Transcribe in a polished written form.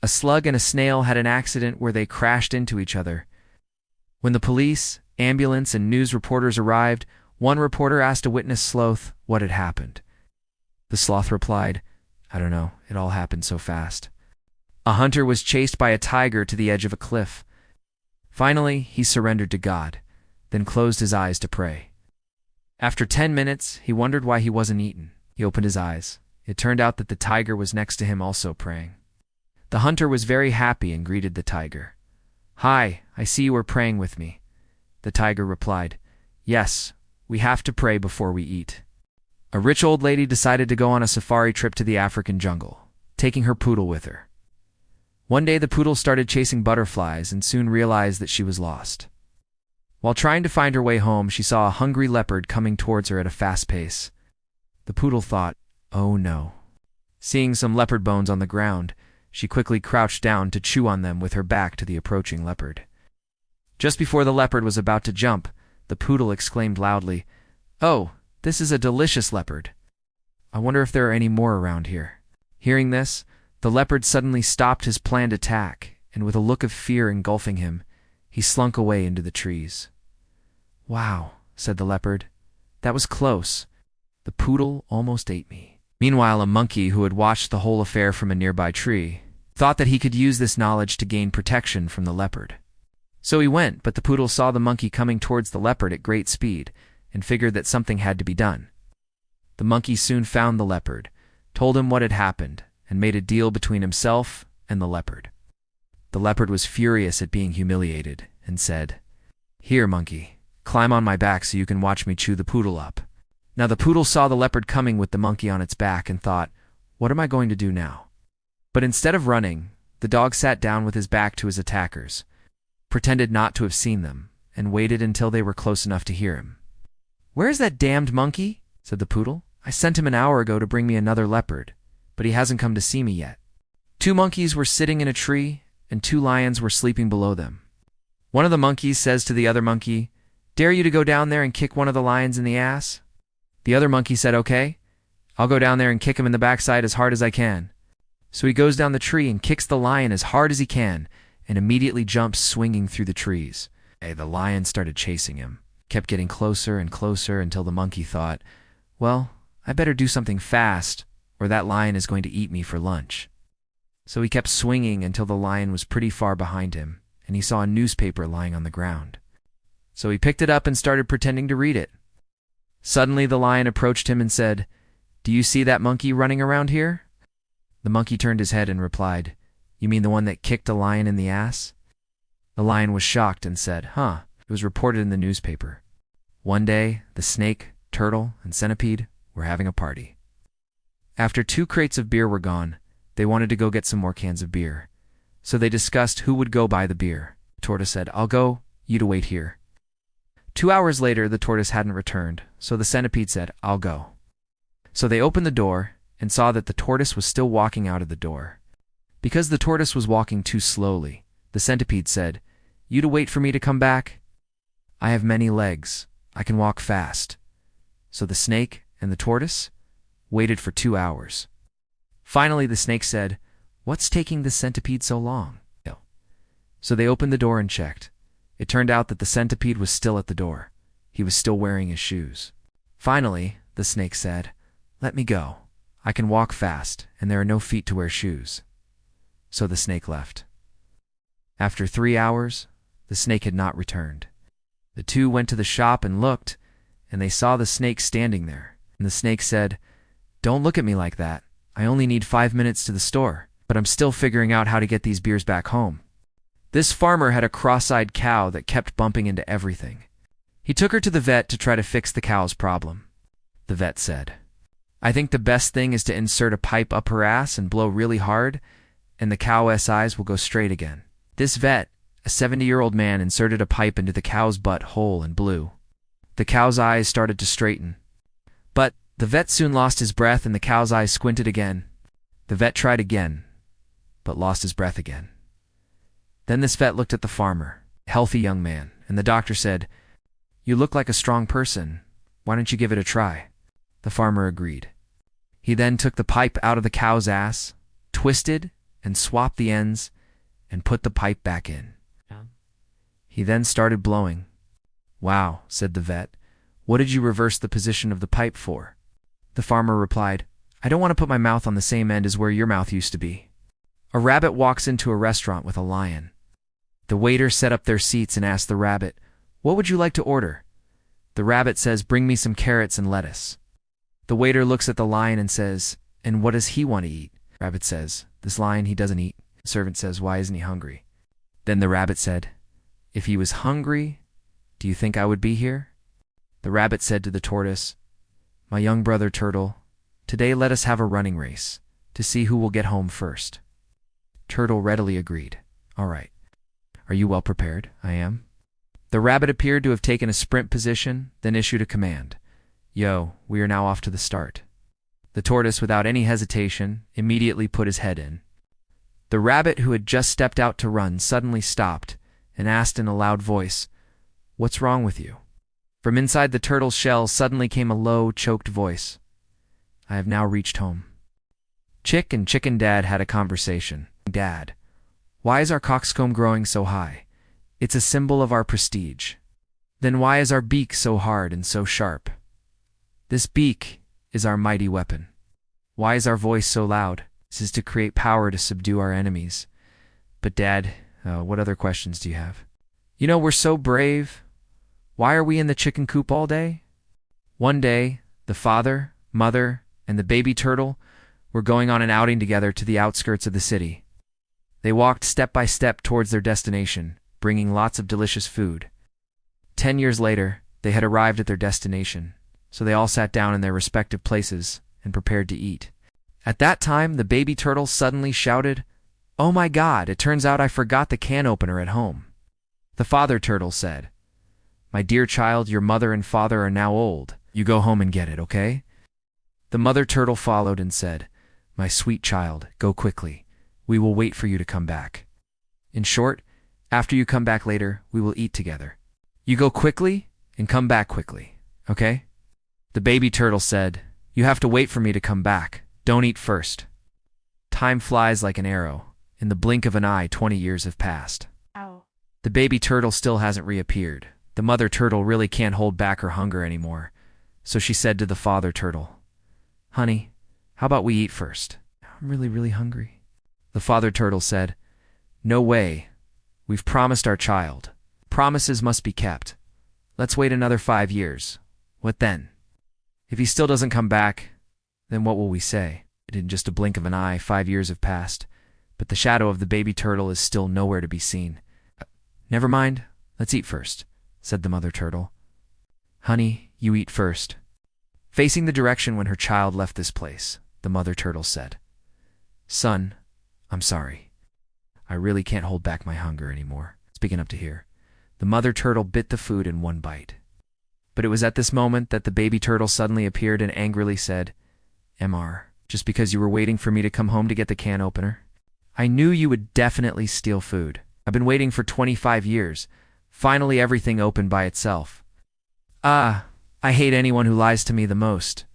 A slug and a snail had an accident where they crashed into each other. When the police, ambulance, and news reporters arrived, one reporter asked a witness sloth what had happened. The sloth replied, "I don't know, it all happened so fast." A hunter was chased by a tiger to the edge of a cliff. Finally, he surrendered to God, then closed his eyes to pray. After 10 minutes, he wondered why he wasn't eaten. He opened his eyes. It turned out that the tiger was next to him also praying. The hunter was very happy and greeted the tiger. "Hi, I see you are praying with me." The tiger replied, "Yes, we have to pray before we eat." A rich old lady decided to go on a safari trip to the African jungle, taking her poodle with her. One day the poodle started chasing butterflies and soon realized that she was lost. While trying to find her way home, she saw a hungry leopard coming towards her at a fast pace. The poodle thought, "Oh no." Seeing some leopard bones on the ground, she quickly crouched down to chew on them with her back to the approaching leopard. Just before the leopard was about to jump, the poodle exclaimed loudly, "Oh, this is a delicious leopard. I wonder if there are any more around here." Hearing this, the leopard suddenly stopped his planned attack, and with a look of fear engulfing him, he slunk away into the trees. "Wow," said the leopard. "That was close. The poodle almost ate me." Meanwhile, a monkey who had watched the whole affair from a nearby tree thought that he could use this knowledge to gain protection from the leopard. So he went, but the poodle saw the monkey coming towards the leopard at great speed and figured that something had to be done. The monkey soon found the leopard, told him what had happened, and made a deal between himself and the leopard. The leopard was furious at being humiliated and said, "Here, monkey, climb on my back so you can watch me chew the poodle up." Now the poodle saw the leopard coming with the monkey on its back and thought, "What am I going to do now?" But instead of running, the dog sat down with his back to his attackers, pretended not to have seen them, and waited until they were close enough to hear him. "Where's that damned monkey?" said the poodle. "I sent him an hour ago to bring me another leopard, but he hasn't come to see me yet." 2 monkeys were sitting in a tree, and 2 lions were sleeping below them. One of the monkeys says to the other monkey, "Dare you to go down there and kick one of the lions in the ass?" The other monkey said, "Okay, I'll go down there and kick him in the backside as hard as I can." So he goes down the tree and kicks the lion as hard as he can, and immediately jumps swinging through the trees. The lion started chasing him, kept getting closer and closer until the monkey thought, "Well, I better do something fast, or that lion is going to eat me for lunch." So he kept swinging until the lion was pretty far behind him, and he saw a newspaper lying on the ground. So he picked it up and started pretending to read it. Suddenly the lion approached him and said, "Do you see that monkey running around here?" The monkey turned his head and replied, "You mean the one that kicked a lion in the ass?" The lion was shocked and said, "Huh, it was reported in the newspaper." One day, the snake, turtle, and centipede were having a party. After 2 crates of beer were gone, they wanted to go get some more cans of beer. So they discussed who would go buy the beer. The tortoise said, "I'll go, you to wait here." 2 hours later, the tortoise hadn't returned, so the centipede said, "I'll go." So they opened the door and saw that the tortoise was still walking out of the door. Because the tortoise was walking too slowly, the centipede said, "You to wait for me to come back? I have many legs. I can walk fast." So the snake and the tortoise waited for 2 hours. Finally, the snake said, "What's taking the centipede so long?" So they opened the door and checked. It turned out that the centipede was still at the door. He was still wearing his shoes. Finally, the snake said, "Let me go. I can walk fast, and there are no feet to wear shoes." So the snake left. After 3 hours, the snake had not returned. The 2 went to the shop and looked, and they saw the snake standing there. And the snake said, "Don't look at me like that. I only need 5 minutes to the store, but I'm still figuring out how to get these beers back home." This farmer had a cross-eyed cow that kept bumping into everything. He took her to the vet to try to fix the cow's problem. The vet said, "I think the best thing is to insert a pipe up her ass and blow really hard, and the cow's eyes will go straight again." This vet, a 70-year-old man, inserted a pipe into the cow's butt hole and blew. The cow's eyes started to straighten. But the vet soon lost his breath and the cow's eyes squinted again. The vet tried again, but lost his breath again. Then this vet looked at the farmer, a healthy young man, and the doctor said, "You look like a strong person. Why don't you give it a try?" The farmer agreed. He then took the pipe out of the cow's ass, twisted, and swapped the ends and put the pipe back in. He then started blowing. "Wow," said the vet. "What did you reverse the position of the pipe for?" The farmer replied, "I don't want to put my mouth on the same end as where your mouth used to be." A rabbit walks into a restaurant with a lion. The waiter set up their seats and asked the rabbit, "What would you like to order?" The rabbit says, "Bring me some carrots and lettuce." The waiter looks at the lion and says, "And what does he want to eat?" Rabbit says, "This lion, he doesn't eat." The servant says, "Why isn't he hungry?" Then the rabbit said, "If he was hungry, do you think I would be here?" The rabbit said to the tortoise, "My young brother Turtle, today let us have a running race to see who will get home first." Turtle readily agreed. "All right. Are you well prepared?" "I am." The rabbit appeared to have taken a sprint position, then issued a command. "Yo, we are now off to the start." The tortoise, without any hesitation, immediately put his head in. The rabbit, who had just stepped out to run, suddenly stopped and asked in a loud voice, "What's wrong with you?" From inside the turtle's shell suddenly came a low, choked voice. "I have now reached home." Chick and Chicken Dad had a conversation. "Dad, why is our coxcomb growing so high? It's a symbol of our prestige." "Then why is our beak so hard and so sharp?" "This beak is our mighty weapon." "Why is our voice so loud?" "This is to create power to subdue our enemies." "But Dad, what other questions do you have?" "You know, we're so brave. Why are we in the chicken coop all day?" One day, the father, mother, and the baby turtle were going on an outing together to the outskirts of the city. They walked step by step towards their destination, bringing lots of delicious food. 10 years later, they had arrived at their destination, so they all sat down in their respective places and prepared to eat. At that time, the baby turtle suddenly shouted, "Oh my God, it turns out I forgot the can opener at home." The father turtle said, "My dear child, your mother and father are now old. You go home and get it, okay?" The mother turtle followed and said, "My sweet child, go quickly. We will wait for you to come back. In short, after you come back later, we will eat together. You go quickly and come back quickly, okay?" The baby turtle said, "You have to wait for me to come back. Don't eat first." Time flies like an arrow. In the blink of an eye, 20 years have passed. Ow. The baby turtle still hasn't reappeared. The mother turtle really can't hold back her hunger anymore, so she said to the father turtle, "Honey, how about we eat first? I'm really hungry." The father turtle said, "No way. We've promised our child. Promises must be kept. Let's wait another 5 years. What then? If he still doesn't come back, then what will we say?" In just a blink of an eye, 5 years have passed, but the shadow of the baby turtle is still nowhere to be seen. "Never mind, let's eat first," said the mother turtle. "Honey, you eat first." Facing the direction when her child left this place, the mother turtle said, "Son, I'm sorry. I really can't hold back my hunger anymore." Speaking up to here, the mother turtle bit the food in one bite. But it was at this moment that the baby turtle suddenly appeared and angrily said, "Mr. Just because you were waiting for me to come home to get the can opener? I knew you would definitely steal food. I've been waiting for 25 years. Finally everything opened by itself. I hate anyone who lies to me the most."